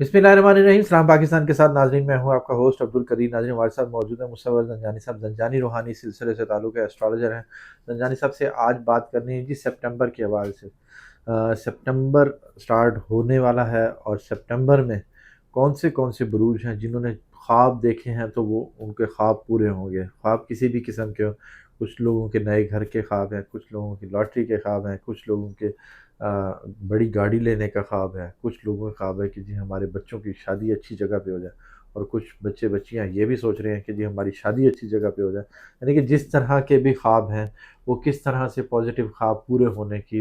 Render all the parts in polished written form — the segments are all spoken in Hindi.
बिस्मिल्लाहिर्रहमानिर्रहीम। सलाम पाकिस्तान के साथ नाजरीन, मैं हूँ आपका होस्ट अब्दुल करीम। नाजरीन, हमारे साथ मौजूद है मुसव्वर ज़ंजानी साहब। ज़ंजानी रूहानी सिलसिले से ताल्लुक़ है, एस्ट्रोलॉजर हैं। ज़ंजानी साहब से आज बात करनी है जी सितंबर के हवाले से। सितंबर स्टार्ट होने वाला है और सितंबर में कौन से बुरूज हैं जिन्होंने ख्वाब देखे हैं तो वो उनके ख्वाब पूरे होंगे। ख्वाब किसी भी किस्म के हों, कुछ लोगों के नए घर के ख्वाब हैं, कुछ लोगों की लॉटरी के ख्वाब हैं, कुछ लोगों के बड़ी गाड़ी लेने का ख्वाब है, कुछ लोगों का ख्वाब है कि जी हमारे बच्चों की शादी अच्छी जगह पे हो जाए, और कुछ बच्चे बच्चियां ये भी सोच रहे हैं कि जी हमारी शादी अच्छी जगह पे हो जाए। यानी कि जिस तरह के भी ख्वाब हैं वो किस तरह से पॉजिटिव ख्वाब पूरे होने की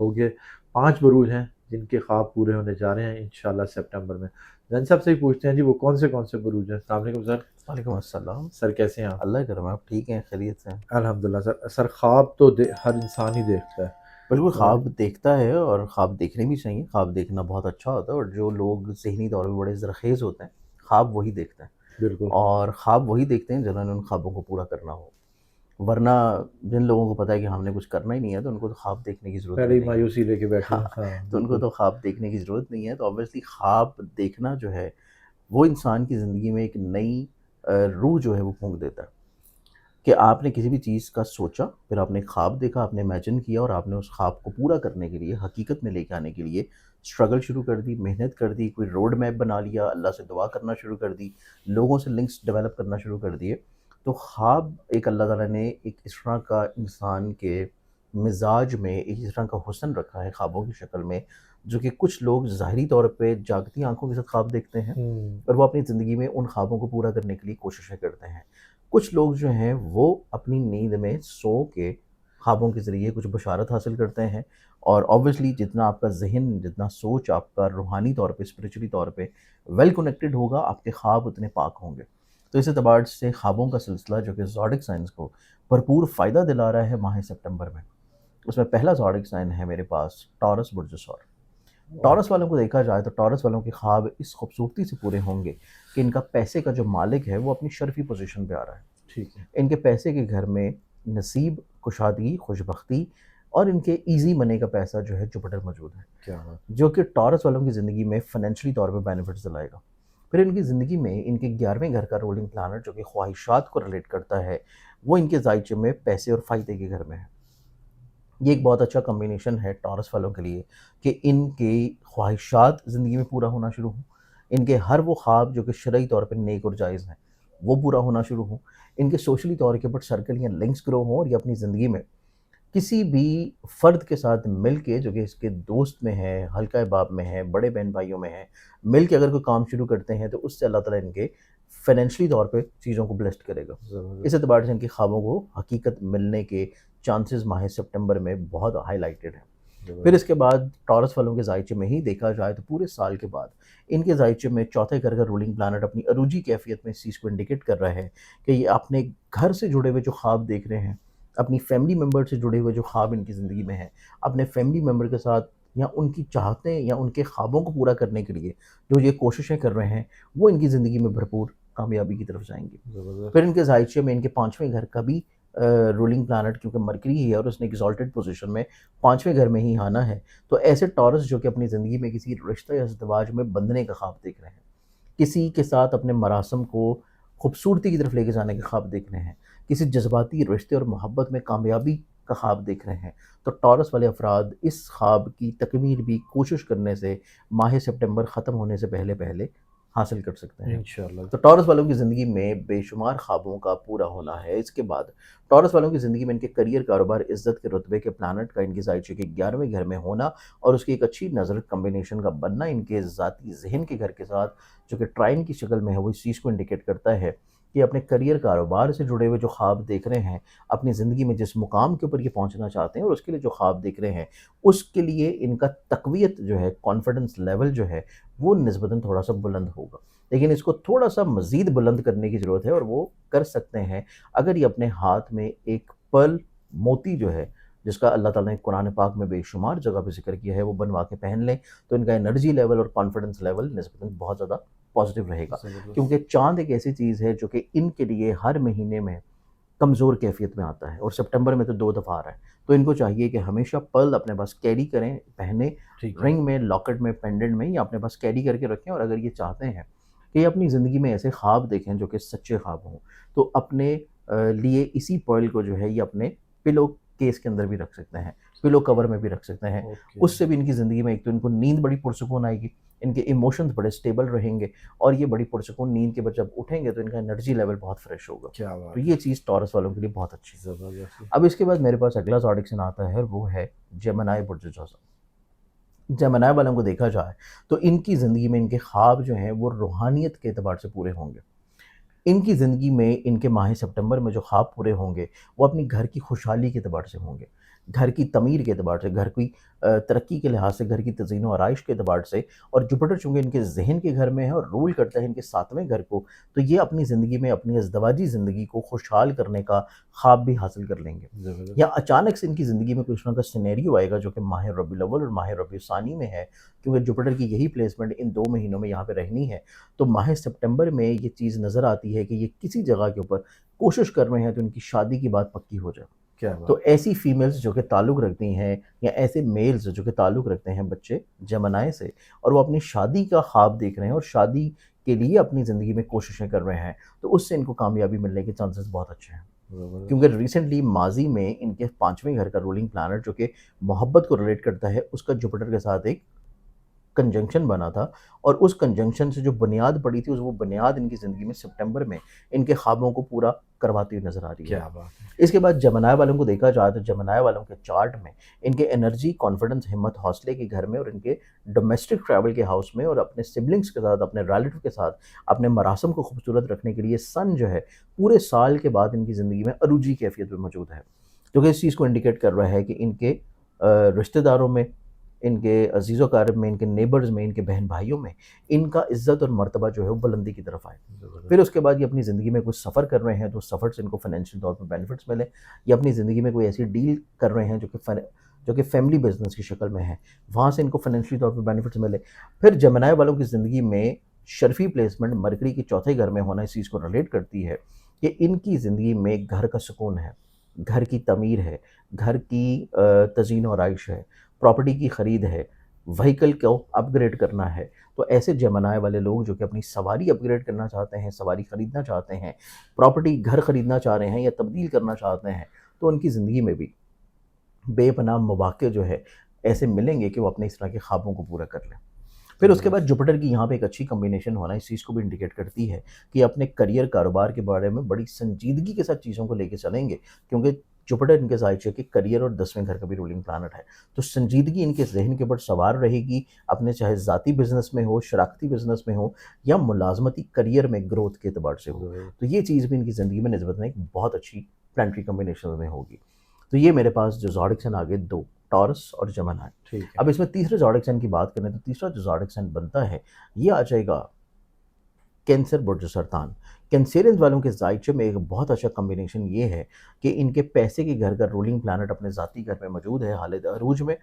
होंगे। 5 बुरूज हैं जिनके ख्वाब पूरे होने जा रहे हैं इंशाल्लाह सितंबर में। जन साहब से ही पूछते हैं जी वो कौन से बुरूज हैं। अस्सलाम वालेकुम सर। वालेकुम अस्सलाम। सर कैसे हैं आप? अल्लाह करम, आप ठीक हैं? खैरियत से हैं? अल्हम्दुलिल्लाह सर। सर ख्वाब तो हर इंसान ही देखता है। बिल्कुल, और ख्वाब देखता है और ख्वाब देखने भी चाहिए। ख्वाब देखना बहुत अच्छा होता है और जो लोग ज़हनी तौर पे बड़े ज़रख़ेज़ होते हैं, ख्वाब वही देखते हैं बिल्कुल। और ख्वाब वही देखते हैं जिन्होंने उन ख्वाबों को पूरा करना हो। वरना जिन लोगों को पता है कि हमने कुछ करना ही नहीं है, तो उनको तो ख्वाब देखने की ज़रूरत पहले भी ही नहीं है। मायूसी लेके बैठे हैं। हाँ, हाँ, तो उनको बिल्कुल। तो ख्वाब देखने की ज़रूरत नहीं है। तो ऑब्वियसली ख्वाब देखना जो है, वो इंसान की ज़िंदगी में एक नई रूह जो है वो फूँक देता है। कि आपने किसी भी चीज़ का सोचा, फिर आपने ख्वाब देखा, आपने इमेजिन किया और आपने उस ख्वाब को पूरा करने के लिए, हकीकत में लेके आने के लिए स्ट्रगल शुरू कर दी, मेहनत कर दी, कोई रोड मैप बना लिया, अल्लाह से दुआ करना शुरू कर दी, लोगों से लिंक्स डेवलप करना शुरू कर दिए। तो ख्वाब एक अल्लाह ताला ने एक इस तरह का इंसान के मिज़ाज में एक इस तरह का हुस्न रखा है ख्वाबों की शक्ल में, जो कि कुछ लोग ज़ाहिरी तौर पे जागती आँखों के साथ ख्वाब देखते हैं हुँ। और वो अपनी ज़िंदगी में उन ख्वाबों को पूरा करने के लिए कोशिशें करते हैं। कुछ लोग जो हैं वो अपनी नींद में सो के ख्वाबों के ज़रिए कुछ बशारत हासिल करते हैं और ऑब्वियसली जितना आपका ज़हन, जितना सोच आपका रूहानी तौर पे, स्पिरिचुअली तौर पे वेल कनेक्टेड होगा, आपके ख्वाब उतने पाक होंगे। तो इस एतबार से ख्वाबों का सिलसिला जो कि ज़ोडिक साइंस को भरपूर फ़ायदा दिला रहा है माह सितंबर में। उसमें पहला ज़ोडिक साइन है मेरे पास टॉरस बुर्ज सौर। वाह! टॉरस वालों को देखा जाए तो टॉरस वालों के ख्वाब इस खूबसूरती से पूरे होंगे कि इनका पैसे का जो मालिक है वो अपनी शर्फ़ी पोज़ीशन पे आ रहा है। ठीक है। इनके पैसे के घर में नसीब, कुशादगी, खुशबख्ती और इनके ईज़ी मनी का पैसा जो है जुपिटर मौजूद है, क्या बात है। जो कि टॉरस वालों की ज़िंदगी में फ़ाइनेंशियली तौर पे बेनिफिट्स दिलाएगा। फिर इनकी ज़िंदगी में इनके 11वें घर का रूलिंग प्लैनेट जो कि ख्वाहिशात को रिलेट करता है, वो इनके ज़ायचे में पैसे और फ़ायदे के घर में है। ये एक बहुत अच्छा कॉम्बिनेशन है टॉरस वालों के लिए कि इनकी ख्वाहिशात ज़िंदगी में पूरा होना शुरू हों। इनके हर वो ख्वाब जो कि शरई तौर पे नेक और जायज़ हैं, वो पूरा होना शुरू हों। इनके सोशली तौर के ऊपर सर्कल या लिंक्स ग्रो हों और ये अपनी ज़िंदगी में किसी भी फ़र्द के साथ मिल के जो कि इसके दोस्त में है, हल्का-ए-बाब में है, बड़े बहन-भाइयों में है, मिल के अगर कोई काम शुरू करते हैं तो उससे अल्लाह ताला इनके फ़ाइनेंशियली तौर पे चीज़ों को ब्लेस्ड करेगा। इस ज़बरदस्त। एतबार से इनके ख्वाबों को हकीकत मिलने के चांसेस माह सितंबर में बहुत हाइलाइटेड हैं। फिर ज़बरदस्त। इसके बाद टॉरस वालों के ज़ायचे में ही देखा जाए तो पूरे साल के बाद इनके ज़ायचे में चौथे घर का रूलिंग प्लैनेट अपनी अरूजी कैफ़ियत में इस चीज़ को इंडिकेट कर रहा है कि ये अपने घर से जुड़े हुए जो ख्वाब देख रहे हैं, अपनी फैमिली मेंबर से जुड़े हुए जो ख्वाब इनकी ज़िंदगी में हैं, अपने फैमिली मेंबर के साथ या उनकी चाहतें या उनके ख्वाबों को पूरा करने के लिए जो ये कोशिशें कर रहे हैं, वो इनकी ज़िंदगी में भरपूर कामयाबी की तरफ जाएँगी। ज़बरदस्त। फिर इनके ज़ायचे में इनके 5वें घर का भी रूलिंग प्लैनेट क्योंकि मरकरी ही है और उसने एक्सॉल्टेड पोज़ीशन में 5वें घर में ही आना है, तो ऐसे टॉरस जो कि अपनी ज़िंदगी में किसी रिश्ते या इज़्दिवाज में बंधने का ख्वाब देख रहे हैं, किसी के साथ अपने मरासम को खूबसूरती की तरफ लेके जाने के ख्वाब देख रहे हैं, किसी जज़्बाती रिश्ते और मोहब्बत में कामयाबी का ख्वाब देख रहे हैं, तो टॉरस वाले अफ़राद इस ख्वाब की तकमील भी कोशिश करने से माह सितंबर ख़त्म होने से पहले-पहले हासिल कर सकते हैं। इंशाअल्लाह। तो टॉरस वालों की ज़िंदगी में बेशुमार ख्वाबों का पूरा होना है। इसके बाद टॉरस वालों की ज़िंदगी में इनके करियर, कारोबार, इज़्ज़त के रुतबे के प्लैनेट का इनके ज़ायचे के 11वें घर में होना और उसकी एक अच्छी नज़र कॉम्बिनेशन का बनना इनके ज़ाती ज़हन के घर के साथ जो कि ट्राइन की शक्ल में है, वो इस चीज़ को इंडिकेट करता है कि अपने करियर, कारोबार से जुड़े हुए जो ख्वाब देख रहे हैं, अपनी ज़िंदगी में जिस मुकाम के ऊपर ये पहुँचना चाहते हैं और उसके लिए जो ख्वाब देख रहे हैं, उसके लिए इनका तक़वियत जो है, कॉन्फिडेंस लेवल जो है, वो निस्बतन थोड़ा-सा बुलंद होगा। लेकिन इसको थोड़ा-सा मज़ीद बुलंद करने की ज़रूरत है और वो कर सकते हैं अगर ये अपने हाथ में एक पर्ल मोती जो है, जिसका अल्लाह ताला ने कुरान पाक में बेशुमार जगह पे ज़िक्र किया है, वो बनवा के पहन लें, तो इनका एनर्जी लेवल और कॉन्फिडेंस लेवल निस्बतन बहुत ज़्यादा पॉज़िटिव रहेगा। ज़बरदस्त। क्योंकि चाँद एक ऐसी चीज़ है जो कि इनके लिए हर महीने में कमज़ोर कैफ़ियत में आता है और सितंबर में तो 2 दफ़ा आ रहा है। तो इनको चाहिए कि हमेशा पर्ल अपने पास कैरी करें, पहने, ठीक है। रिंग में, लॉकेट में, पेंडेंट में या अपने पास कैरी करके रखें और अगर ये चाहते हैं कि ये अपनी ज़िंदगी में ऐसे ख्वाब देखें जो कि सच्चे ख्वाब हों, तो अपने लिए इसी पर्ल को जो है ये अपने पिलो केस के अंदर भी रख सकते हैं, पिलो कवर में भी रख सकते हैं। ओके। उससे भी इनकी ज़िंदगी में एक तो इनको नींद बड़ी पुरसुकून आएगी, इनके इमोशंस बड़े स्टेबल रहेंगे और ये बड़ी पुरसुकून नींद के बाद जब उठेंगे तो इनका एनर्जी लेवल बहुत फ्रेश होगा। क्या तो बात ये है! चीज़ टॉरस वालों के लिए बहुत अच्छी है। ज़बरदस्त। अब इसके बाद मेरे पास अगला ज़ोडिएक साइन आता है और वो है जेमिनी बुर्ज जोज़ा। जेमिनी वालों को देखा जाए तो इनकी ज़िंदगी में इनके ख्वाब जो हैं वो रूहानियत के एतबार से पूरे होंगे। इनकी ज़िंदगी में इनके माह सितंबर में जो ख्वाब पूरे होंगे, वो अपनी घर की खुशहाली के एतबार से होंगे, घर की तमीर के एतबार से, घर की तरक्की के लिहाज से, घर की तज़ीन व आराइश के एतबार से और जुपिटर चूँकि इनके ज़हन के घर में है और रूल करता है इनके 7वें घर को, तो ये अपनी ज़िंदगी में अपनी अज़दवाजी ज़िंदगी को खुशहाल करने का ख्वाब भी हासिल कर लेंगे। या ज़बरदस्त। अचानक से इनकी ज़िंदगी में कुछ ना कुछ सिनेरियो आएगा जो कि माह रबीउल अव्वल और माह रबीउल सानी में है, क्योंकि जुपिटर की यही प्लेसमेंट इन 2 महीनों में यहाँ पे रहनी है। तो माह सितंबर में ये चीज़ नज़र आती है कि ये किसी जगह के ऊपर कोशिश कर रहे हैं तो इनकी शादी की बात पक्की हो जाए। क्या बात तो है! ऐसी फीमेल्स जो कि ताल्लुक़ रखती हैं या ऐसे मेल्स जो कि ताल्लुक़ रखते हैं बच्चे जेमिनी से और वो अपनी शादी का ख्वाब देख रहे हैं और शादी के लिए अपनी ज़िंदगी में कोशिशें कर रहे हैं, तो उससे इनको कामयाबी मिलने के चांसेस बहुत अच्छे हैं। क्योंकि ज़बरदस्त। रिसेंटली माज़ी में इनके 5वें घर का रूलिंग प्लैनेट जो कि मोहब्बत को रिलेट करता है, उसका जुपिटर के साथ एक कंजंक्शन बना था और उस कंजंक्शन से जो बुनियाद पड़ी थी, उस वो बुनियाद इनकी ज़िंदगी में सितंबर में इनके ख्वाबों को पूरा करवाती हुई नज़र आ रही है। क्या बात है! इसके बाद जेमिनी वालों को देखा जाए तो जेमिनी वालों के चार्ट में इनके एनर्जी, कॉन्फिडेंस, हिम्मत, हौसले के घर में और इनके डोमेस्टिक ट्रैवल के हाउस में और अपने सिबलिंग्स के साथ, अपने रिलेटिव के साथ, अपने मरासम को खूबसूरत रखने के लिए सन जो है, पूरे साल के बाद इनकी ज़िंदगी में अरूजी कैफ़ियत में मौजूद है। जो कि इस चीज़ को इंडिकेट कर रहा है कि इनके रिश्तेदारों में, इनके अज़ीज़-ओ-क़ारिब में, इनके नेबर्स में, इनके बहन-भाइयों में, इनका इज़्ज़त और मर्तबा जो है वो बुलंदी की तरफ आए। फिर ज़बरदस्त। उसके बाद ये अपनी ज़िंदगी में कुछ सफ़र कर रहे हैं, तो सफ़र से इनको फ़ाइनेंशियल तौर पे बेनिफिट्स मिले या अपनी ज़िंदगी में कोई ऐसी डील कर रहे हैं जो कि फैमिली बिज़नेस की शक्ल में है, वहाँ से इनको फ़ाइनेंशियली तौर पे बेनिफिट्स मिले। फिर जेमिनी वालों की ज़िंदगी में शर्फ़ी प्लेसमेंट मरकरी के चौथे घर में होना इस चीज़ को रिलेट करती है कि इनकी ज़िंदगी में घर का सुकून है, घर की तमीर है, घर की तज़ीन और आराइश है, प्रॉपर्टी की खरीद है, व्हीकल को अपग्रेड करना है। तो ऐसे जेमिनी वाले लोग जो कि अपनी सवारी अपग्रेड करना चाहते हैं, सवारी खरीदना चाहते हैं, प्रॉपर्टी घर खरीदना चाह रहे हैं या तब्दील करना चाहते हैं, तो उनकी ज़िंदगी में भी बेपनाह मौक़े जो है ऐसे मिलेंगे कि वो अपने इस तरह के ख्वाबों को पूरा कर लें। फिर उसके बाद ज़बरदस्त। जुपिटर की यहाँ पे एक अच्छी कॉम्बिनेशन होना इस चीज़ को भी इंडिकेट करती है कि अपने करियर कारोबार के बारे में बड़ी संजीदगी के साथ चीज़ों को लेके चलेंगे, क्योंकि जुपिटर इनके ज़ाहिर के करियर और 10वें घर का भी रूलिंग प्लैनेट है। तो संजीदगी इनके ज़हन के ऊपर सवार रहेगी, अपने चाहे ज़ाती बिज़नेस में हो, शराकती बिज़नेस में हो या मुलाज़मती करियर में ग्रोथ के एतबार से हो। ज़बरदस्त। तो ये चीज़ भी इनकी ज़िंदगी में निस्बतन एक बहुत अच्छी प्लानेटरी कॉम्बिनेशन में होगी। तो ये मेरे पास जो ज़ोडिएक साइन आ गए 2, टॉरस और जेमिनी। ठीक अब है। इसमें तीसरे ज़ोडिएक साइन की बात करें तो तीसरा जो ज़ोडिएक साइन बनता है, ये आ जाएगा कैंसर बुर्ज सरतान। कैंसेरियंस वालों के ज़ायचे में एक बहुत अच्छा कॉम्बिनेशन ये है कि इनके पैसे के घर का रूलिंग प्लैनेट अपने ज़ाती घर में मौजूद है हालत अरूज में।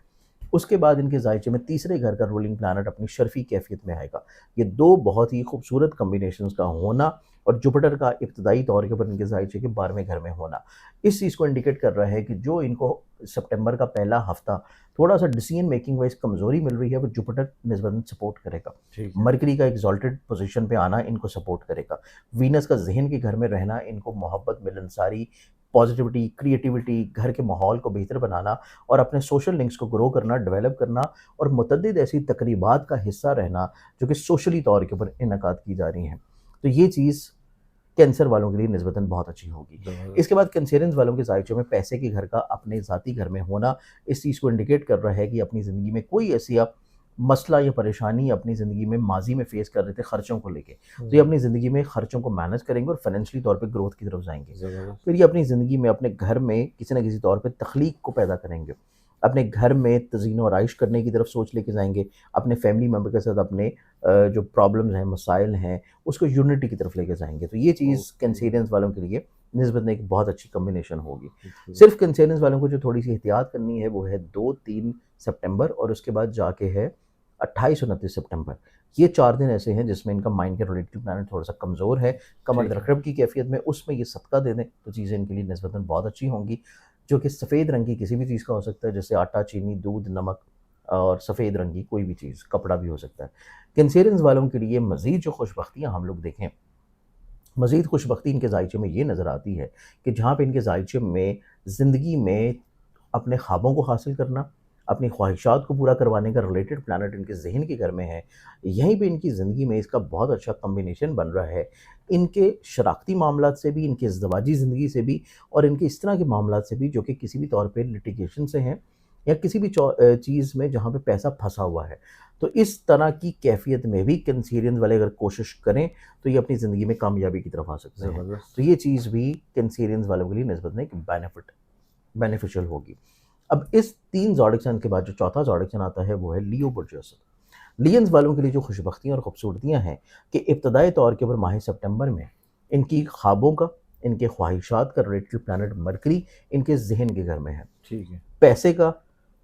उसके बाद इनके ज़ायचे में तीसरे घर का रूलिंग प्लैनेट अपनी शर्फ़ी कैफ़ियत में आएगा। ये 2 बहुत ही खूबसूरत कॉम्बिनेशंस का होना और जुपिटर का इब्तिदाई तौर के ऊपर इनके ज़ायचे के 12वें घर में होना, इस चीज़ को इंडिकेट कर रहा है कि जो इनको सितंबर का पहला हफ़्ता थोड़ा-सा डिसीज़न मेकिंग वाइज़ कमज़ोरी मिल रही है, वो जुपिटर निस्बतन सपोर्ट करेगा। ठीक है। मरकरी का एक्सॉल्टेड पोज़ीशन पे आना इनको सपोर्ट करेगा। वीनस का ज़हन के घर में रहना इनको मोहब्बत, मिलनसारी, पॉज़िटिविटी, क्रिएटिविटी, घर के माहौल को बेहतर बनाना और अपने सोशल लिंक्स को ग्रो करना, डेवलप करना और मुतअद्दिद ऐसी तक़रीबात का हिस्सा रहना, जो कि सोशली तौर के ऊपर इनअक़ाद की जा रही हैं। तो ये चीज़ कैंसर वालों के लिए निस्बतन बहुत अच्छी होगी। ज़बरदस्त। इसके बाद कैंसेरियंस वालों के ज़ायचे में पैसे के घर का अपने ज़ाती घर में होना, इस चीज़ को इंडिकेट कर रहा है कि अपनी ज़िंदगी में कोई ऐसी आप मसला या परेशानी अपनी ज़िंदगी में माज़ी में फ़ेस कर रहे थे खर्चों को लेके। तो ये हुँ। अपनी ज़िंदगी में खर्चों को मैनेज करेंगे और फाइनेंशियली तौर पे ग्रोथ की तरफ जाएँगे। ज़बरदस्त। फिर ये अपनी ज़िंदगी में अपने घर में किसी न किसी तौर पे तख़लीक़ को पैदा करेंगे। अपने घर में तज़ीन और आइश करने की तरफ सोच लेके जाएँगे। अपने फैमिली मेंबर के साथ अपने जो प्रॉब्लम्स हैं, मसाइल हैं, उसको यूनिटी की तरफ लेके जाएँगे। तो ये चीज़ ओके। कैंसेरियंस वालों के लिए निस्बतन एक बहुत अच्छी कॉम्बिनेशन होगी। जी। सिर्फ़ कैंसेरियंस वालों को जो थोड़ी-सी एहतियात करनी है वो है 2-3 सितंबर और उसके बाद जाके है 28 और 29 सितंबर। ये 4 दिन ऐसे हैं जिसमें इनका माइंड के रिलेटेड प्लैनेट थोड़ा-सा कमज़ोर है, कमर ठीक है। दरकब की कैफ़ियत में, उसमें ये सदका दे दें, तो चीज़ें इनके लिए निस्बतन बहुत अच्छी होंगी, जो कि सफ़ेद रंग की किसी भी चीज़ का हो सकता है, जैसे आटा, चीनी, दूध, नमक और सफ़ेद रंग की कोई भी चीज़, कपड़ा भी हो सकता है। कैंसेरियंस वालों के लिए मज़ीद जो खुशबख्तियाँ हम लोग देखें, मज़ीद खुशबख्ती इनके ज़ायचे में ये नज़र आती है कि जहाँ पे इनके ज़ायचे में ज़िंदगी में अपने ख्वाबों को हासिल करना, अपनी ख्वाहिशात को पूरा करवाने का रिलेटेड प्लैनेट इनके ज़हन के घर में है, यहीं पे इनकी ज़िंदगी में इसका बहुत अच्छा कॉम्बिनेशन बन रहा है। इनके शराकती मामलात से भी, इनकी इज़दवाजी ज़िंदगी से भी और इनके इस तरह के मामलात से भी जो कि किसी भी तौर पे लिटिगेशन से हैं या किसी भी चीज़ में जहाँ पे पैसा फँसा हुआ है। तो इस तरह की कैफ़ियत में भी कैंसेरियन वाले अगर कोशिश करें, तो ये अपनी ज़िंदगी में कामयाबी की तरफ आ सकते हैं। तो ज़बरदस्त। ये चीज़ भी कैंसेरियंस वालों के लिए निस्बतन एक बेनिफिशियल होगी। अब इस 3 ज़ोडिक साइन के बाद जो चौथा ज़ोडिक साइन आता है वो है लियो बुर्जोस। लियंस वालों के लिए जो खुशबख्तियाँ और खूबसूरतियाँ हैं कि इब्तदाई तौर के ऊपर माह सितंबर में इनकी ख्वाबों का, इनके ख्वाहिशात का रिलेटेड प्लैनेट मरकरी इनके ज़हन के घर में है। ठीक है। पैसे का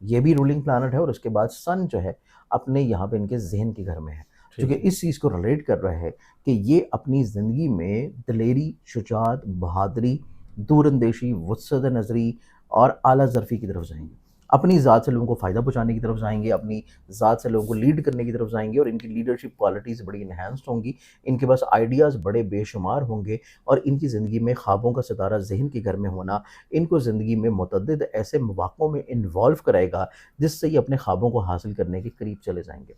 ये भी रूलिंग प्लैनेट है और उसके बाद सन जो है अपने यहाँ पे इनके ज़हन के घर में है, जो कि ठीक है। इस चीज़ को रिलेट कर रहा है कि ये अपनी ज़िंदगी में दिलेरी, शुजाअत, बहादुरी, दूरअंदेशी, वुस्अत नज़री और आला ज़रफ़ी की तरफ जाएँगे। अपनी ज़ात से लोगों को फ़ायदा पहुँचाने की तरफ जाएँगे, अपनी ज़ात से लोगों को लीड करने की तरफ जाएँगे और इनकी लीडरशिप क्वालिटीज़ बड़ी एनहांस्ड होंगी। इनके पास आइडियाज़ बड़े बेशुमार होंगे और इनकी ज़िंदगी में ख्वाबों का सितारा ज़हन के घर में होना इनको ज़िंदगी में मुतअद्दिद ऐसे मौक़ों में इन्वॉल्व कराएगा, जिससे ये अपने ख्वाबों को हासिल करने के करीब चले जाएँगे।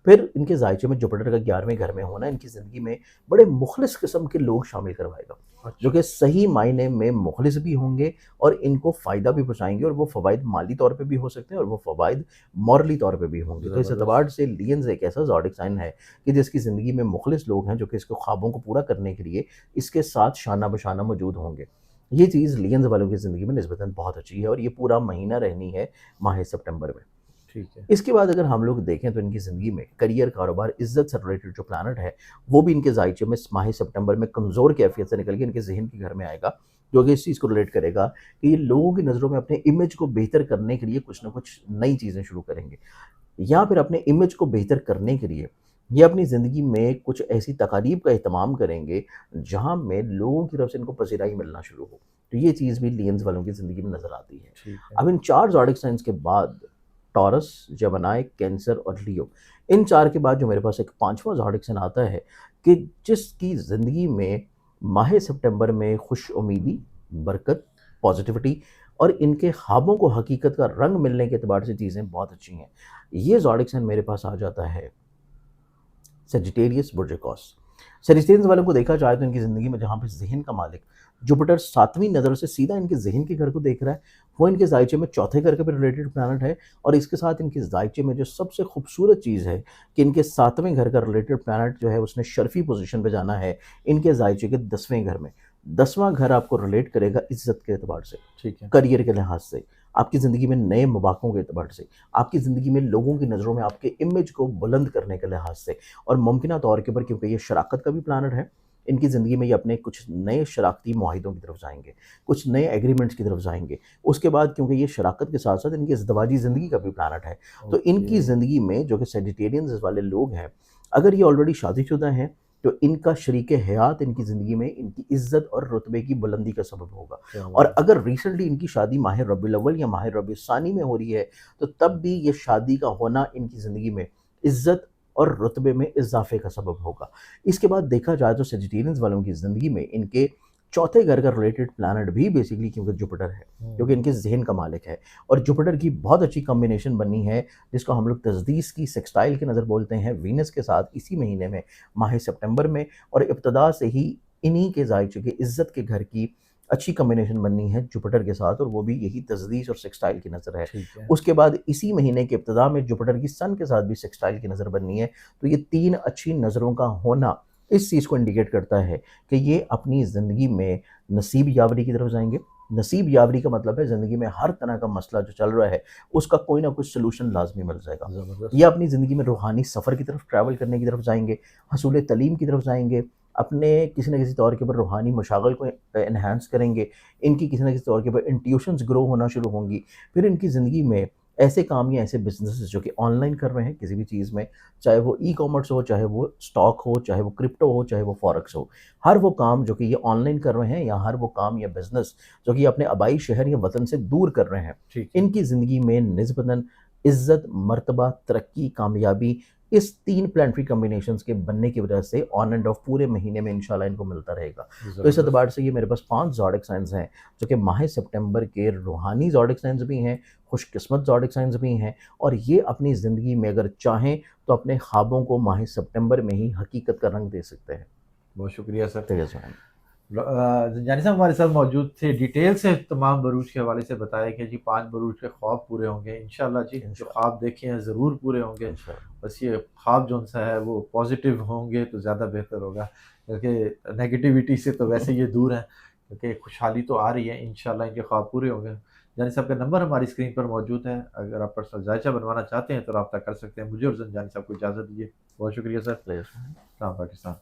फिर इनके ज़ायचे में जुपिटर का 11वें घर में होना इनकी ज़िंदगी में बड़े मुख़लिस किस्म के लोग शामिल करवाएगा, जो अच्छा। कि सही मायने में मुख़लिस भी होंगे और इनको फ़ायदा भी पहुँचाएँगे और वो फ़वाइद माली तौर पे भी हो सकते हैं और वो फ़वाइद मॉरली तौर पे भी होंगे। तो इस ज़बरदस्त। एतबार से लियंस एक ऐसा ज़ोडिक साइन है कि जिसकी ज़िंदगी में मुख़लिस लोग हैं, जो कि इसके ख्वाबों को पूरा करने के लिए इसके साथ शाना बशाना मौजूद होंगे। ये चीज़ लियंस वालों की ज़िंदगी में निस्बतन बहुत अच्छी है और ये पूरा महीना रहनी है माह सितंबर में। ठीक है। इसके बाद अगर हम लोग देखें तो इनकी ज़िंदगी में करियर, कारोबार, इज़्ज़त से रिलेटेड जो प्लैनेट है, वो भी इनके ज़ायचे में माह सितंबर में कमज़ोर कैफ़ियत से निकल के इनके ज़हन के घर में आएगा, जो कि इस चीज़ को रिलेट करेगा कि ये लोगों की नज़रों में अपने इमेज को बेहतर करने के लिए कुछ न कुछ नई चीज़ें शुरू करेंगे। या फिर अपने इमेज को बेहतर करने के लिए ये अपनी ज़िंदगी में कुछ ऐसी तकारीब का एहतमाम करेंगे, जहाँ में लोगों की तरफ से इनको पज़ीराई मिलना शुरू हो। तो ये चीज़ भी लियंस वालों की ज़िंदगी में नज़र आती है। ठीक है। अब इन 4 ज़ोडिक साइन्स के बाद टॉरस, जेमिनी, कैंसर और लियो, इन 4 के बाद जो मेरे पास एक 5वां ज़ोडिक साइन आता है कि जिसकी ज़िंदगी में माह सितंबर में खुश-उम्मीदी, बरकत, पॉज़िटिविटी और इनके ख्वाबों को हकीकत का रंग मिलने के एतबार से चीज़ें बहुत अच्छी हैं। ये ज़ोडिक साइन मेरे पास आ जाता है सेजिटेरियस, बुर्जिकॉस। सेजिटेरियस वालों को देखा जाए तो इनकी ज़िंदगी में जहाँ पे ज़हन का मालिक जुपिटर 7वीं नज़र से सीधा इनके ज़हन के घर को देख रहा है, वो इनके ज़ायचे में चौथे घर का भी रिलेटेड प्लैनेट है और इसके साथ इनके ज़ायचे में जो सबसे खूबसूरत चीज़ है कि इनके 7वें घर का रिलेटेड प्लैनेट जो है उसने शर्फ़ी पोज़ीशन पे जाना है इनके ज़ायचे के 10वें घर में। 10वां घर आपको रिलेट करेगा इज़्ज़त के एतबार से, ठीक है। करियर के लिहाज से, आपकी ज़िंदगी में नए मौक़ों के एतबार से, आपकी ज़िंदगी में लोगों की नज़रों में आपके इमेज को बुलंद करने के लिहाज से और मुमकिना तौर के ऊपर क्योंकि ये शराकत का भी प्लैनेट है, इनकी ज़िंदगी में ये अपने कुछ नए शराकती मुआहिदों की तरफ जाएँगे, कुछ नए एग्रीमेंट्स की तरफ जाएँगे। उसके बाद क्योंकि ये शराकत के साथ-साथ इनकी इज़दवाजी ज़िंदगी का भी प्लैनेट है। तो ओके। इनकी ज़िंदगी में जो कि सेजिटेरियंस वाले लोग हैं, अगर ये ऑलरेडी शादीशुदा हैं, तो इनका शरीके हयात इनकी ज़िंदगी में इनकी इज़्ज़त और रुतबे की बुलंदी का सबब होगा। और ज़बरदस्त। अगर रिसेंटली इनकी शादी माह रबीउल अव्वल या माह रबीउल सानी में हो रही है, तो तब भी ये शादी का होना इनकी ज़िंदगी में इज़्ज़त और रुतबे में इज़ाफ़े का सबब होगा। इसके बाद देखा जाए तो सेजिटेरियंस वालों की ज़िंदगी में इनके चौथे घर का रिलेटेड प्लैनेट भी बेसिकली क्योंकि जुपिटर है, हुँ। क्योंकि इनके ज़हन का मालिक है और जुपिटर की बहुत अच्छी कॉम्बिनेशन बनी है, जिसको हम लोग तज़दीस की सेक्सटाइल की नज़र बोलते हैं, वीनस के साथ इसी महीने में माह सितंबर में और इब्तिदा से ही इन्हीं के ज़ायचे के इज़्ज़त के घर की अच्छी कॉम्बिनेशन बननी है जुपिटर के साथ और वो भी यही तज़दीस और सेक्सटाइल की नज़र है। ठीक है। उसके बाद इसी महीने के इब्तिदा में जुपिटर की सन के साथ भी सेक्सटाइल की नज़र बननी है। तो ये 3 अच्छी नज़रों का होना इस चीज़ को इंडिकेट करता है कि ये अपनी ज़िंदगी में नसीब यावरी की तरफ जाएँगे। नसीब यावरी का मतलब है ज़िंदगी में हर तरह का मसला जो चल रहा है, उसका कोई ना कुछ सॉल्यूशन लाज़मी मिल जाएगा। ज़बरदस्त। ये अपनी ज़िंदगी में रूहानी सफ़र की तरफ ट्रैवल करने की तरफ जाएँगे, हसूल तलीम की तरफ जाएँगे, अपने किसी न किसी तौर के ऊपर रूहानी मशागल को एनहांस करेंगे, इनकी किसी न किसी तौर के ऊपर इंट्यूशंस ग्रो होना शुरू होंगी। फिर इनकी ज़िंदगी में ऐसे काम या ऐसे बिज़नेसेस जो कि ऑनलाइन कर रहे हैं किसी भी चीज़ में, चाहे वो ई-कॉमर्स हो, चाहे वो स्टॉक हो, चाहे वो क्रिप्टो हो, चाहे वो फॉरेक्स हो। हर वो काम जो कि ये ऑनलाइन कर रहे हैं या हर वो काम या बिज़नेस जो कि अपने आबाई शहर या वतन से दूर कर रहे हैं, ठीक है। इनकी ज़िंदगी में निस्बतन इज़्ज़त, मर्तबा, तरक्की, कामयाबी इस 3 प्लानेटरी कॉम्बिनेशंस के बनने की वजह से ऑन एंड ऑफ पूरे महीने में इंशाल्लाह इनको मिलता रहेगा। तो इस ज़बरदस्त। एतबार से ये मेरे पास 5 ज़ोडिएक साइन्स हैं, जो कि माह सितंबर के रूहानी ज़ोडिएक साइन्स भी हैं, खुशकिस्मत ज़ोडिएक साइन्स भी हैं और ये अपनी ज़िंदगी में अगर चाहें तो अपने ख्वाबों को माह सितंबर में ही हकीकत का रंग दे सकते हैं। बहुत शुक्रिया सर। तो यस मैम। जानी साहब हमारे साथ मौजूद थे, डिटेल से तमाम बरूज के हवाले से बताया कि जी 5 बरूज के ख्वाब पूरे होंगे इंशाल्लाह जी, जो इंशाल्लाह, ख्वाब देखे हैं ज़रूर पूरे होंगे। इंशाल्लाह। बस ये ख्वाब जौन-सा है वो पॉज़िटिव होंगे तो ज़्यादा बेहतर होगा, क्योंकि नेगेटिविटी से तो वैसे ये दूर हैं, क्योंकि खुशहाली तो आ रही है, इंशाल्लाह इनके ख्वाब पूरे होंगे। जानी साहब का नंबर हमारी स्क्रीन पर मौजूद है, अगर आप पर्सनल जायज़ा बनवाना चाहते हैं तो राब्ता कर सकते हैं। मुझे और ज़नजानी साहब को इजाज़त दीजिए। बहुत शुक्रिया सर। Yes ma'am. सलाम पाकिस्तान।